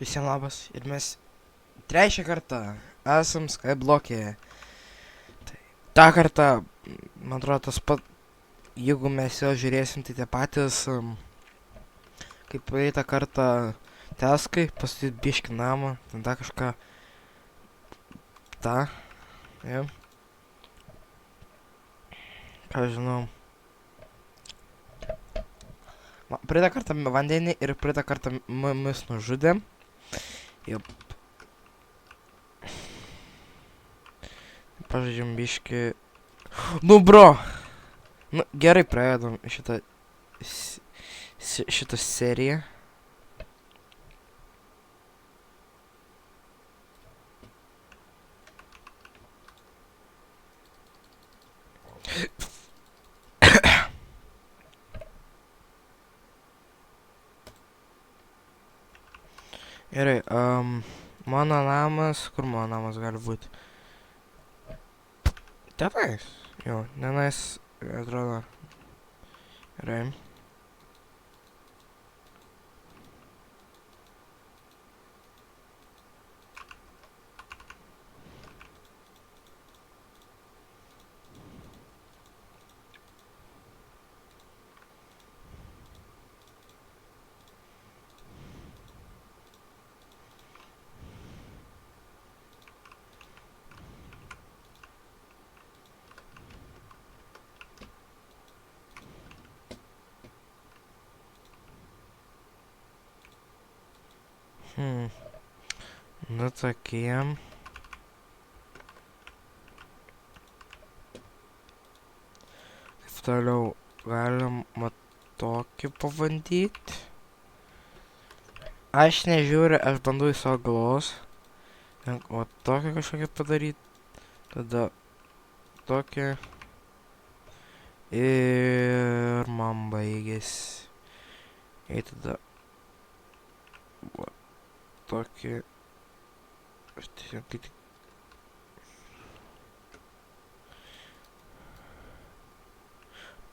Visiems labas ir mes trečią kartą esam Skyblock'e. Ta kartą, man atrodo, tas pat, jeigu mes jo žiūrėsim, tai tie patys, kaip praeitą kartą teskai, pastatyti biškį namą, ten dar kažką, ja, ką žinau. Praeitą kartą vandenį ir praeitą kartą mus nužudė. Jop. Pažaidžiam biškį. Nu, bro! Nu, gerai praėjom šitą seriją. Gerai, mano namas, kur mano namas gali būti? Tenais, jo, tenais, atrodo, gerai. Nu tokie. Taip toliau galim tokį pabandyti. Aš nežiūriu, aš bandau į savo galvos. O tokį kažkokį padaryti. Tada tokį. Ir man baigėsi. Ir tada tokį. Aš tiesiog kaip tik.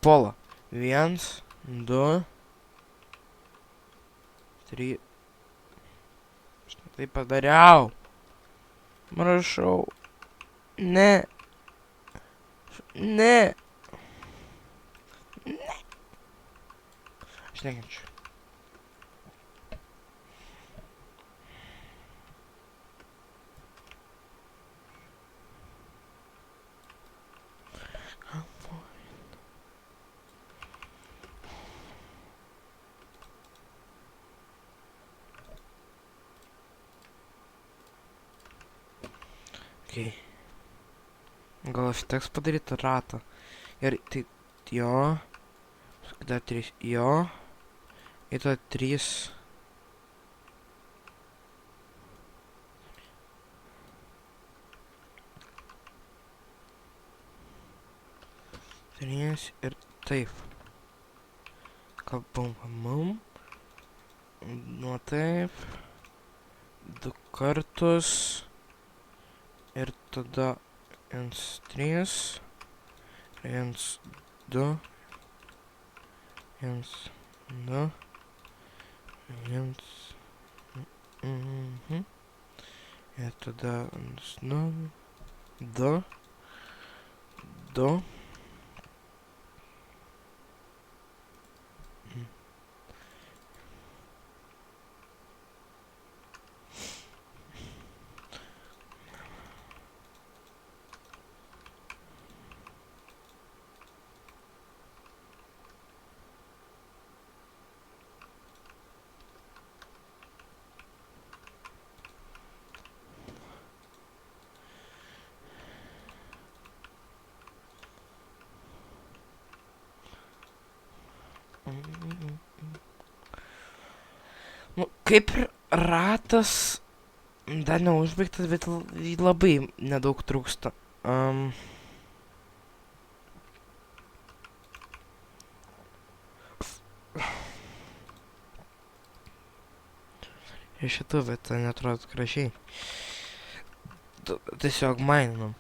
Pola. 1, 2, 3. Aš tai padariau. Prašau. Ne. Ne. Ne. Aš nekenčiu. Okay. Gal aš teks padaryti ratą. Ir tai jo. Dar 3 jo. Ir tada 3. Ir taip. Kabum. Nu taip. 2 kartus. Ir tada 1, 3. 1, 2. 1, 2. 1. Ir tada 1, 2. 2. Nu, kaip ir ratas dar neužbaigtas, bet labai nedaug trūksta. Ir šitą vietą netrodo gražiai. Tiesiog maininam.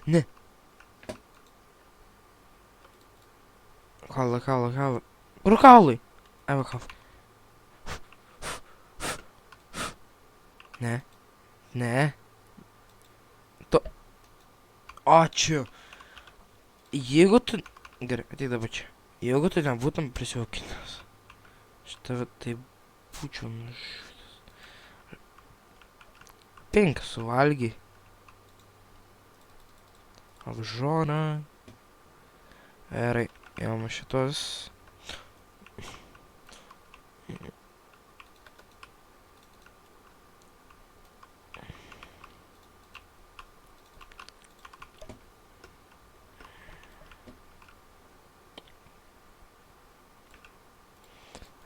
Ne. Kaulai. Kur kaulai? Ai, va kaulai. Ne. Tu. Ačiū. Jeigu tu... Gerai, ateik dabar čia. Jeigu tu nebūtum prisijaukinęs, šitą tai būčiau nužudęs. 5 suvalgy. Apžona. Gerai, imam šitos.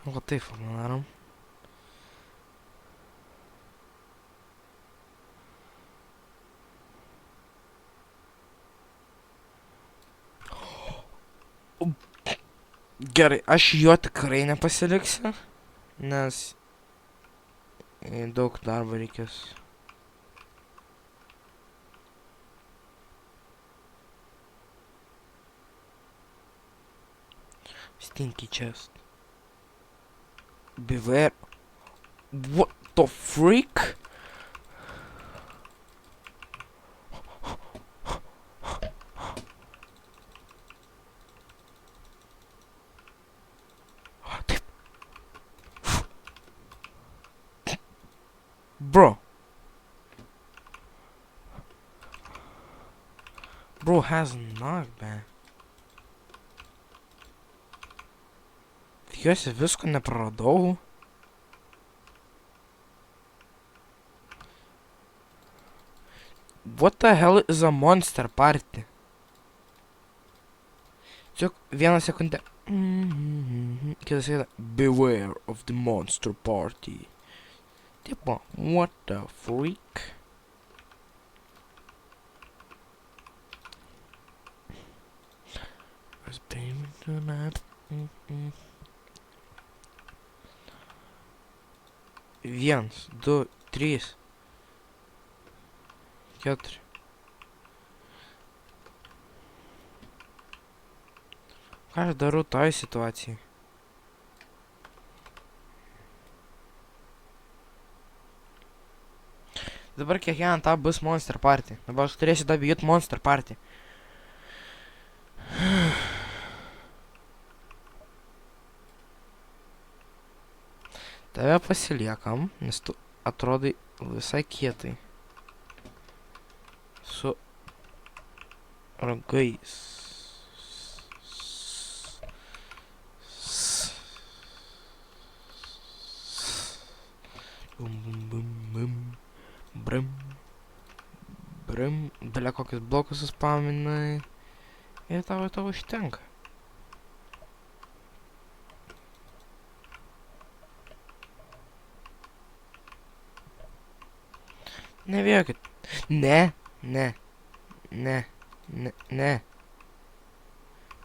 Va taip padarom. Gerai, aš jo tikrai nepasiliksiu, nes daug darbo reikės. Stinky chest. Beware. What the freak? Bro. Bro has knockback. Tikiuosi visko nepraradau. What the hell is a monster party? Tiesiog vieną sekundę. Kitą sekundę. Beware of the monster party. Tipo, what the freak? As baby tonight. 1, 2, 3, 4. Ką aš darau toj situacijai? Dabar kiekvieną tą bus monster party. Dabar aš turėsiu dabijut monster party. Tave pasiliekam, nes tu atrodai visai kietai. Su ragais. Brum. Belia kokius blokus suspaminai. Ir tau užtenka. Nebijokit. Ne.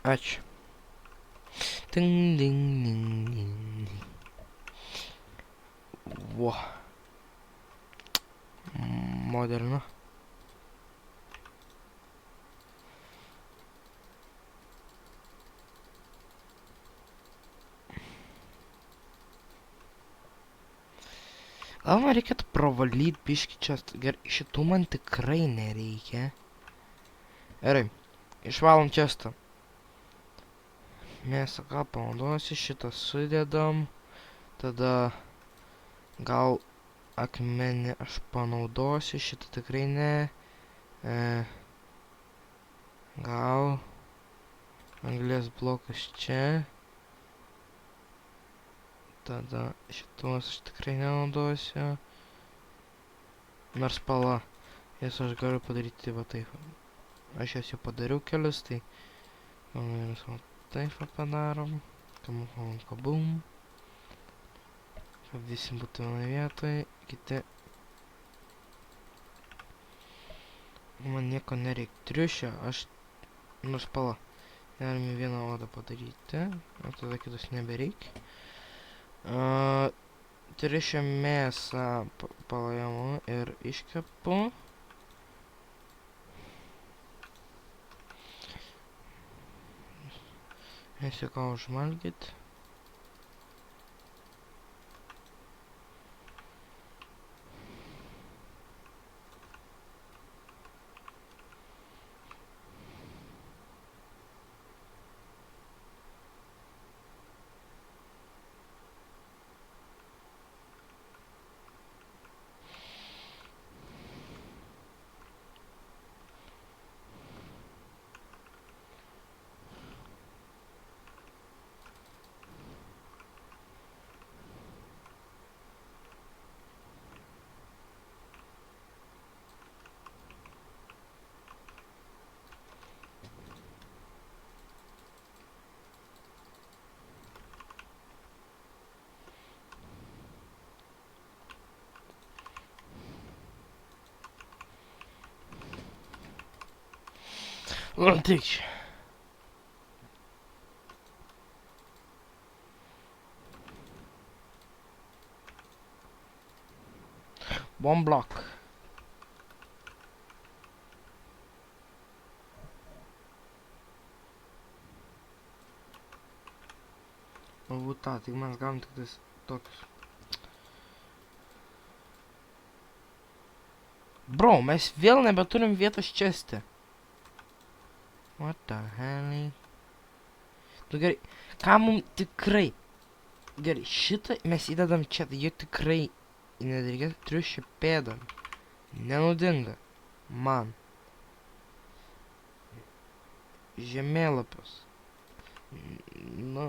Ačiū. Ding, ding, ding, ding. Wow. Modernu. Gal man reikėtų pravalyt biškį čia. Gerai, šitų man tikrai nereikia. Gerai, išvalom čestą. Mėsą gal panaudosiu, šitą sudedam. Tada gal akmenį aš panaudosiu, šitą tikrai ne. Gal anglies blokas čia. Tada šitos aš tikrai nenaudosiu. Nors spalva. Jas aš galiu padaryti va taip. Aš jas jau padariau kelius, tai mes taip padarom. Kabum. Kad visi būtų vienoje vietoje. Kiti. Man nieko nereikia. Triušio aš nors spalva. Galime vieną odą padaryti. O tada kitus nebereikia. Triušio mėsą palaimu ir iškepu. Esi ką užmalgyt. Tik čia. Bomb block. Galbūt tą, tik mes galim tik tais tokius. Bro, mes vėl nebeturim vietos česte. What the hell? Nu gerai, ką mums tikrai? Gerai, šitą mes įdedam čia, tai jau tikrai nereikės triušį pėdam. Nenaudinga. Man. Žemėlapius. Nu,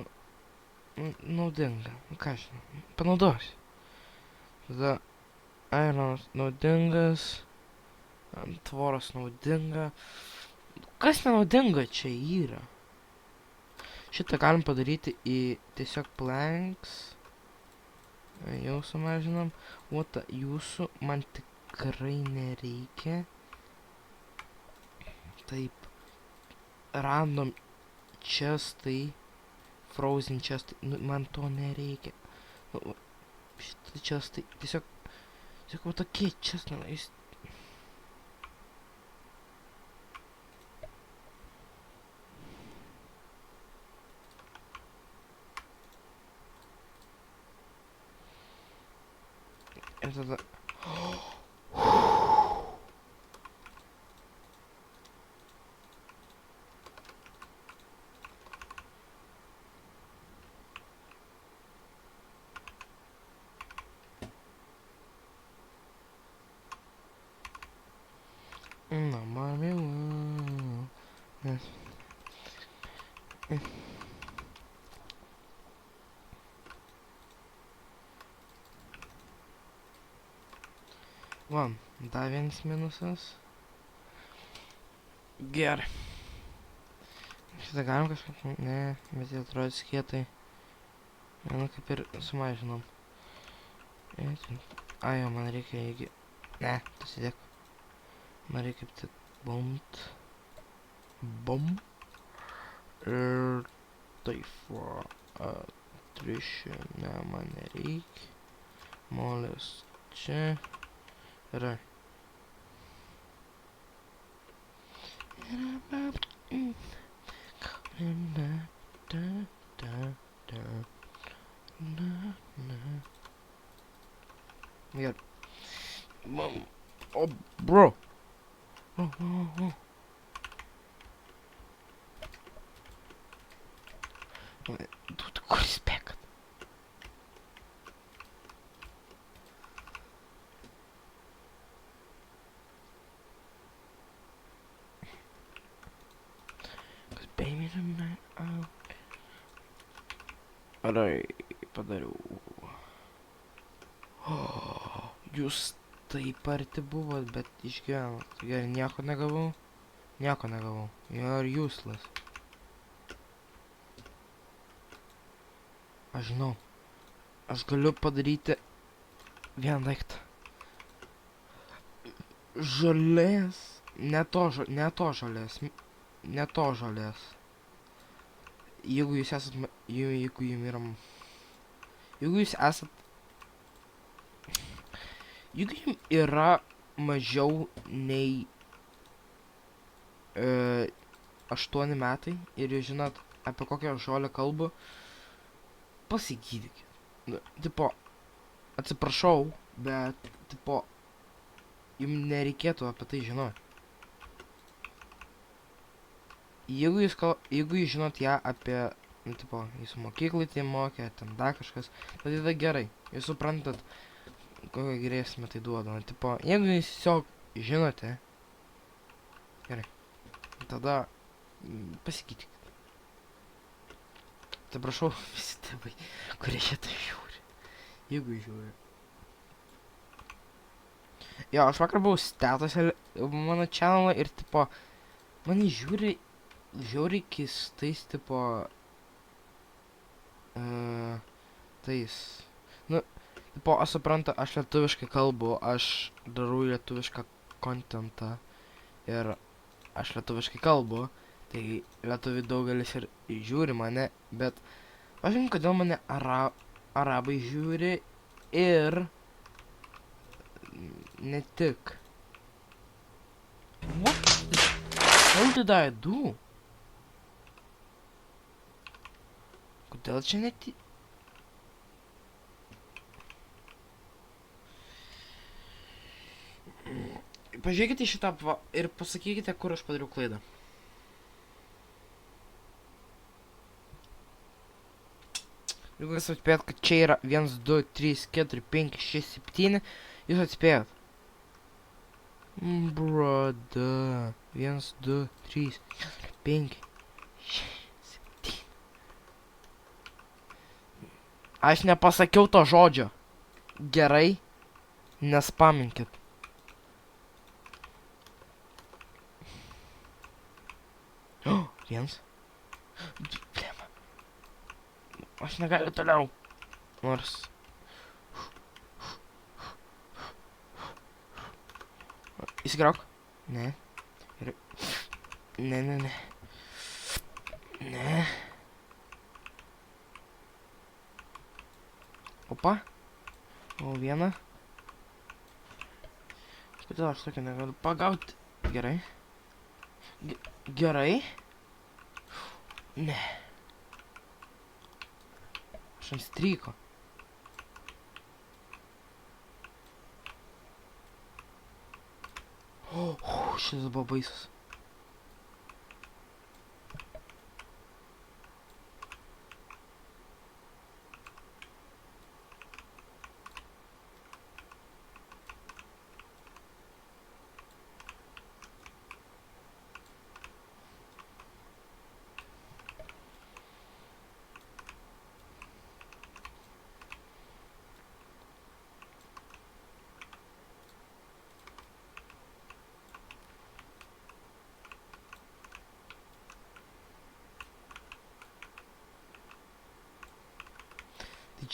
naudinga. Nu ką žinau, panaudosiu. Tada ironas naudingas. Tvoras naudinga. Kas nenaudinga čia yra? Šitą galim padaryti į tiesiog planks. Jau sumažinam. Ota, jūsų man tikrai nereikia. Taip. Random chestai. Frozen chestai. Nu, man to nereikia. Nu, šitą chestai. Tiesiog va tokie chestai. Jis... Ir tada... Na, mami, va, dar vienas minusas. Gerai. Šitą galim kažkaip... Ne, bet jie atrodys kietai. Nu, kaip ir sumažinom. Ai, jau man reikia įgi... Ne, tu sėdėk. Man reikia kaip tik bomt. Bom. Ir... Taip, va. Triušį, ne, man nereikia. Molės čia. Yra. Gerai. O, bro. Tu kur spėkat? Kas baby tonight out? Arai, padariau. Jūs taip arti buvot, bet išgyvenot. Gerai, nieko negavau. Nieko negavau. You're useless. Aš žinau. Aš galiu padaryti vieną daiktą. Žolės. Ne to žolės. Ne to žolės. Jeigu jūs esat... Jeigu jums yra... Jeigu jūs esat... Jeigu jums yra mažiau nei 8 metai ir jūs žinot, apie kokią žolę kalbu, pasigydykit. Nu, tipo, atsiprašau, bet, tipo, jums nereikėtų apie tai žinoti. Jeigu jūs žinot ją apie, nu, tipo, jūsų mokyklai tai mokė, ten dar kažkas, tai tada gerai. Jūs suprantat, kokią grėsmę tai duoda. Nu, tipo, jeigu jūs tiesiog žinote, gerai, tada pasigydykit. Atsiprašau, visi tėvai, kurie šitą žiūri. Jeigu žiūri. Jo, aš vakar buvau statose mano channelą ir, tipo, mane žiūri keistais, tipo, tais. Nu, tipo, aš suprantu, aš lietuviškai kalbu, aš darau lietuvišką kontentą ir aš lietuviškai kalbu, tai lietuvių daugelis ir žiūri mane, bet aš žinau, kodėl mane arabai žiūri ir ne tik. What the hell did I do? Kodėl čia neti... Pažiūrėkite šitą ir pasakykite, kur aš padariau klaidą. Jeigu jūs atspėjat, kad čia yra 1, 2, 3, 4, 5, 6, 7, jūs atspėjat. Broda. 1, 2, 3, 4, 5, 6, 7. Aš nepasakiau to žodžio. Gerai, nespaminkit. Oh, 1. Aš negaliu toliau. Nors. Įsikrauk. Ne. Ir... Ne. Ne. Opa. O, 1. Kodėl aš tokio negaliu pagauti? Gerai. Gerai. Ne. Aš ant stryko. Šitas buvo baisus.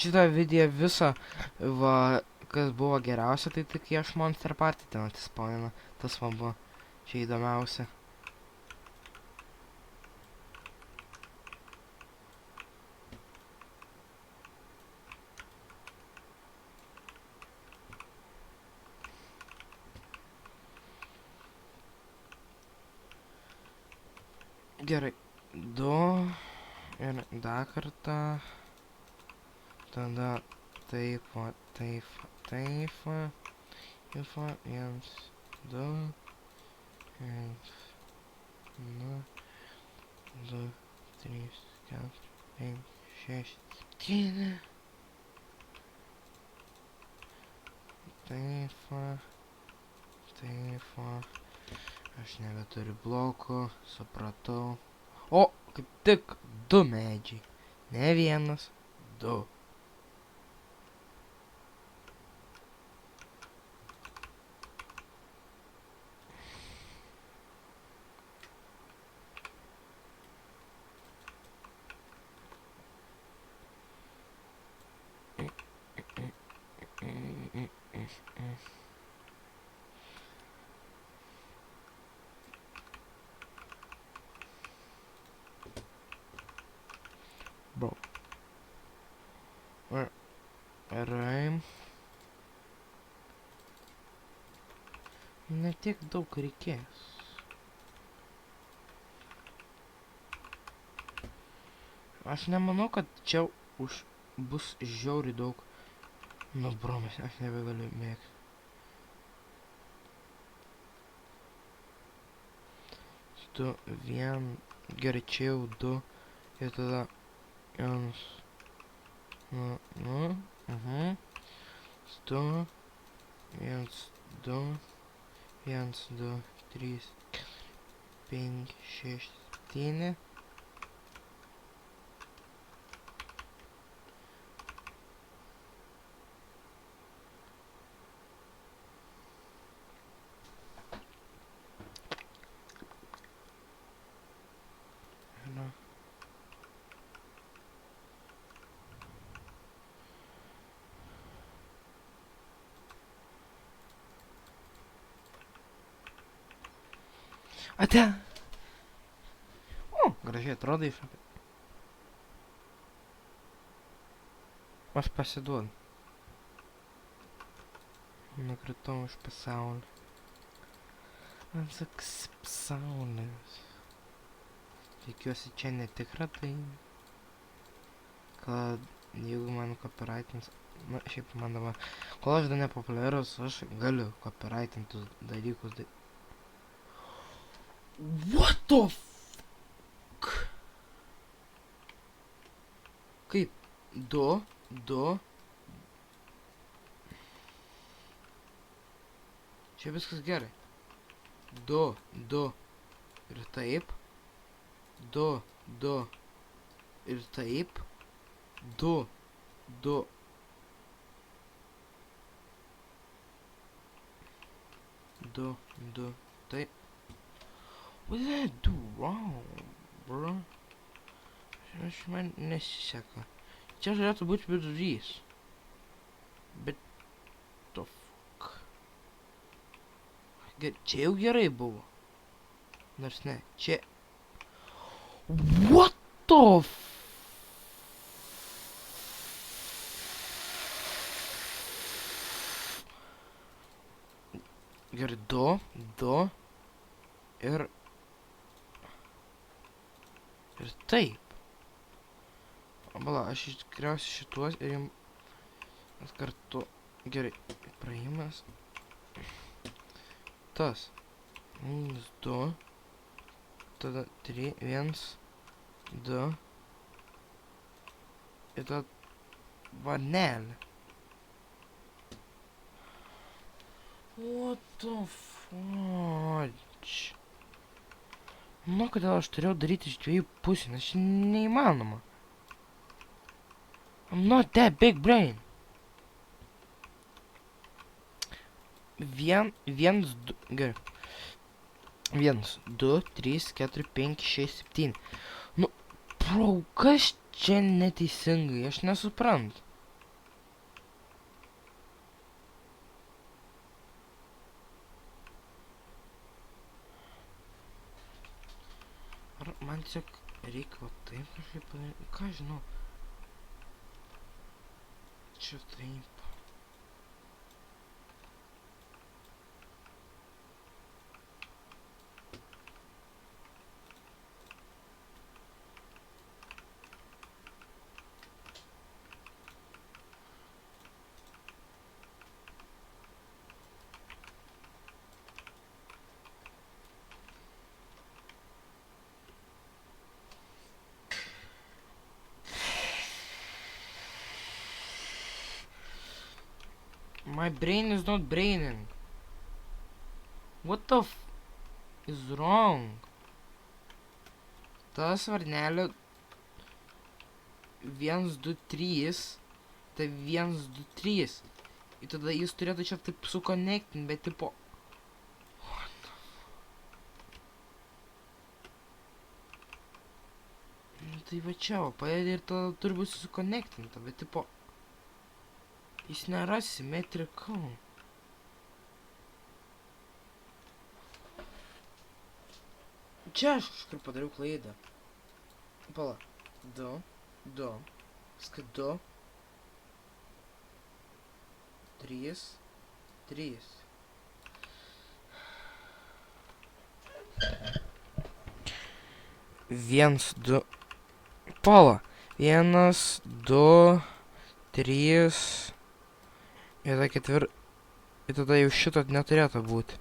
Šitą video visą, va, kas buvo geriausia, tai tik aš Monster Party ten atsispaunino. Tas man buvo čia įdomiausia. Gerai. 2. Ir dar kartą. Tada taip, taip. 1, 2, 1, 2, 3, 4, 5, 6, 7. Taip. Aš nebeturiu blokų, supratau. O, kaip tik 2 medžiai. Ne 1, 2. Bro. Gerai. Ne tiek daug reikės. Aš nemanau, kad čia bus žiauriai daug. Nu, bromas, aš nebegaliu mėgti. Du, vien, gerai, čia jau du. Ir tada, vienas, du, vienas, du, vienas, du, trys, penki, šeši, septyni. Ate! O, gražiai atrodai. Aš pasiduodu. Nukritau iš pasaulio. Man toks pasaulis. Tikiuosi čia netikra, tai... Kad jeigu man copyrightins... Na, šiaip man dabar... Kol aš dar nepopuliarus, aš galiu copyrightintus dalykus. What the fuck? Kaip? Du. Čia viskas gerai. Du. Ir taip. Du. Ir taip. Du. Taip. What did I do wrong, bro? Aš man nesiseka. Čia žalėtų būti vidurys. Bet... The fuck. Čia jau gerai buvo. Nors ne, čia... What the f... Gerai, du. Ir taip. Bala, aš tikriausiai šituos ir jums kartu. Gerai, praėjimas. Tas. 1, 2. Tada 3, 1, 2. Ir tada varnelė. What the fudge? Nu, kodėl aš turėjau daryti iš dviejų pusių, nes čia neįmanoma. I'm not that big brain. 1, 2, gerai. 1, 2, 3, 4, 5, 6, 7. Nu, bro, kas čia neteisingai, aš nesuprantu. Ar man tiesiog reikia va taip kažkaip padaryti, ką žinau. Čia taip. My brain is not braining. What the f... is wrong? Tas varnelio 1, 2, 3. Tai 1, 2, 3. Ir tada jis turėtų čia taip suconnectin, bet tipo... What the f... Nu tai va čia, o padėdė ir tada turi būti suconnectinta, bet tipo... Jis nėra symmetrical. Čia aš kažkur padariau klaidą. Pala. 2. Viską 2. 3. 1, 2. Pala. 1, 2, 3. Ir tada jau šito neturėtų būti.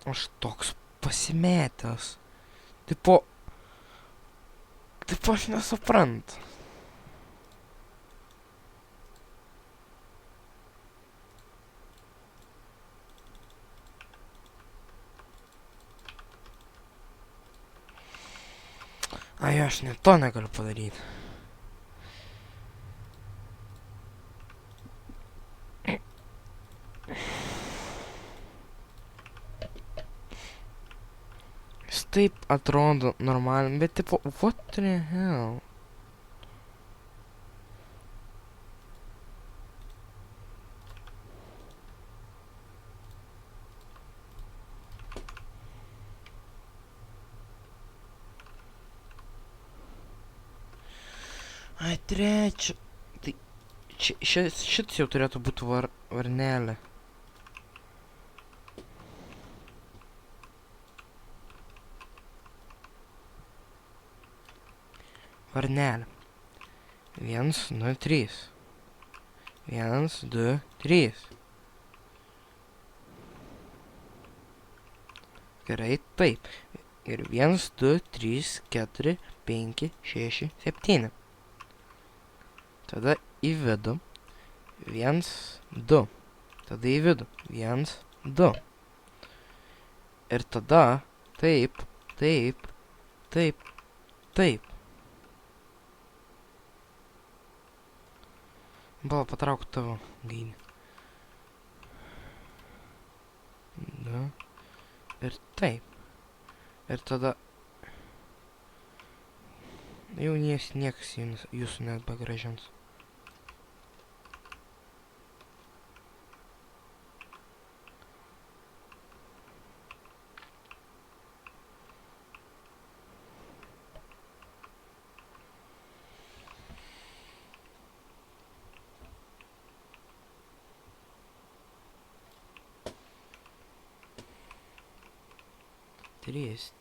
Aš toks pasimetęs. Tipo aš nesuprantu. Ai, aš net to negaliu padaryti. Jis taip atrodo normaliai, bet tipo, what the hell? Ai, trečia. Tai šitas jau turėtų būti varnelė. Varnelė. 1, 2, 3. 1, 2, 3. Gerai, taip. Ir 1, 2, 3, 4, 5, 6, 7. Tada į vidų. 1, 2. Tada į vidų. 1, 2. Ir tada taip, taip, taip, taip. Buvo patrauk tavo gainį. 2. Ir taip. Ir tada jau niekas jūsų nebegrąžins.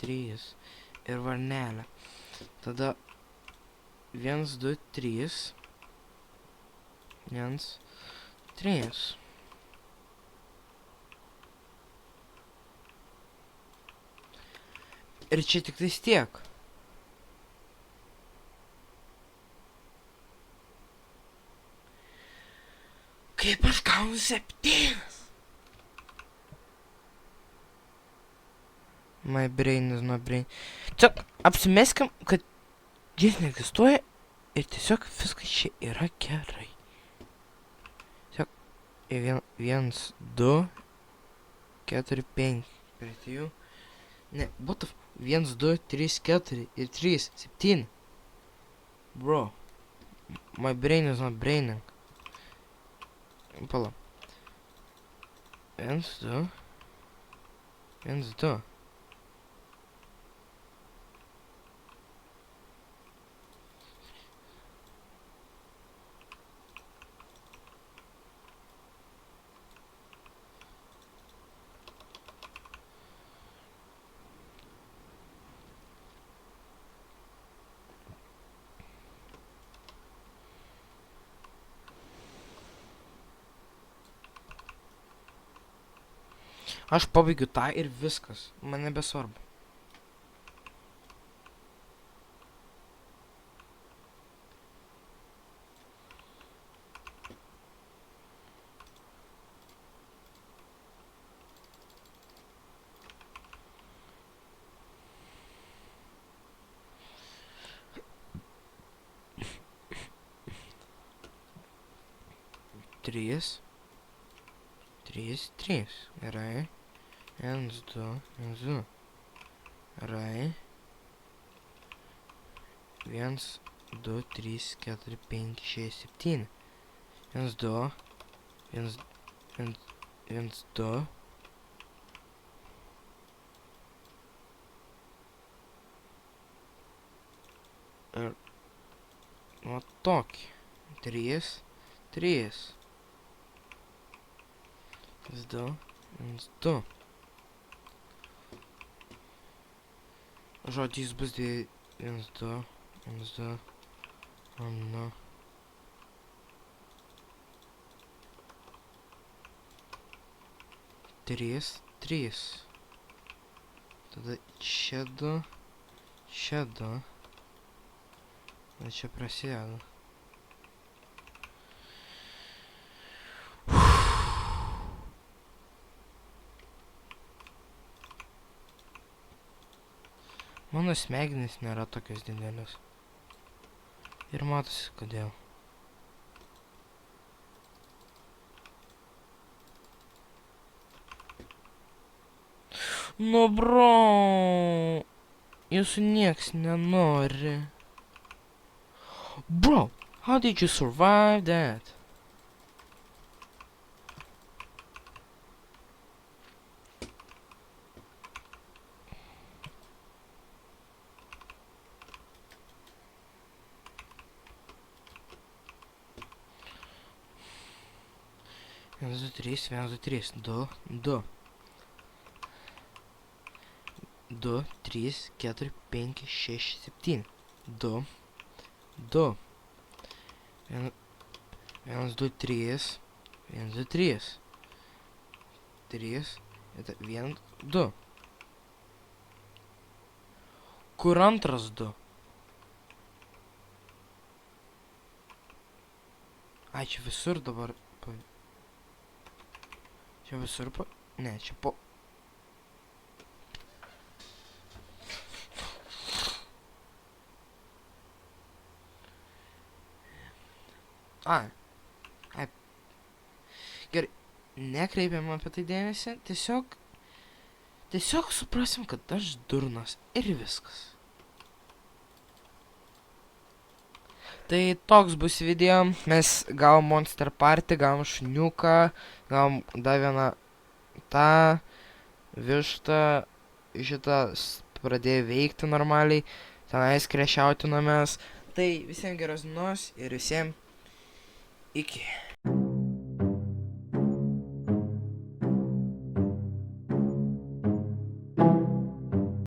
Trys ir varnelė. Tada 1, 2, 3. 1, 3. Ir čia tik tais tiek. Kaip aš gaunu 7? My brain is not brain. Tiesiog apsimeskim, kad jis neegzistuoja ir tiesiog viskas čia yra gerai. Tiesiog 1, 2, 4, 5. Prie 3. Ne, what the 1, 2, 3, 4 ir 3, 7. Bro. My brain is not braining. Pala. 1, 2. 1, 2. Aš pabaigiu tą ir viskas. Man nebesvarbu. Trys. Gerai. 1, 2, 1, 2. Gerai. 1, 2, 3, 4, 5, 6, 7. 1, 2. 1, 2. Ir va tokį. 3, 3. 2, 2. Žodžiu, jis bus 2, 1, 2, 1, 2, 1, 2. Trys, 3. Tada čia 2, čia 2. Na čia prasideda. Mano smegenys nėra tokios didelės. Ir matosi, kodėl. Nu, bro, jūsų nieks nenori. Bro, how did you survive that? Vienas, du, trys, 2, 2. 2, 3, 4, 5, 6, 7. 2, 2. 1, 2, 3. 1, 2, 3. 3. 1, 2. Kur antras 2? Ai, čia visur dabar. Čia visur Ne, čia po... Ai. Gerai, nekreipiam apie tai dėmesį, tiesiog suprasim, kad aš durnas ir viskas. Tai toks bus video, mes gavom Monster Party, gavom šuniuką, gavom dar vieną tą vištą, šitą pradėjo veikti normaliai, tenais krešiautinomės. Tai visiems geros dienos ir visiems iki.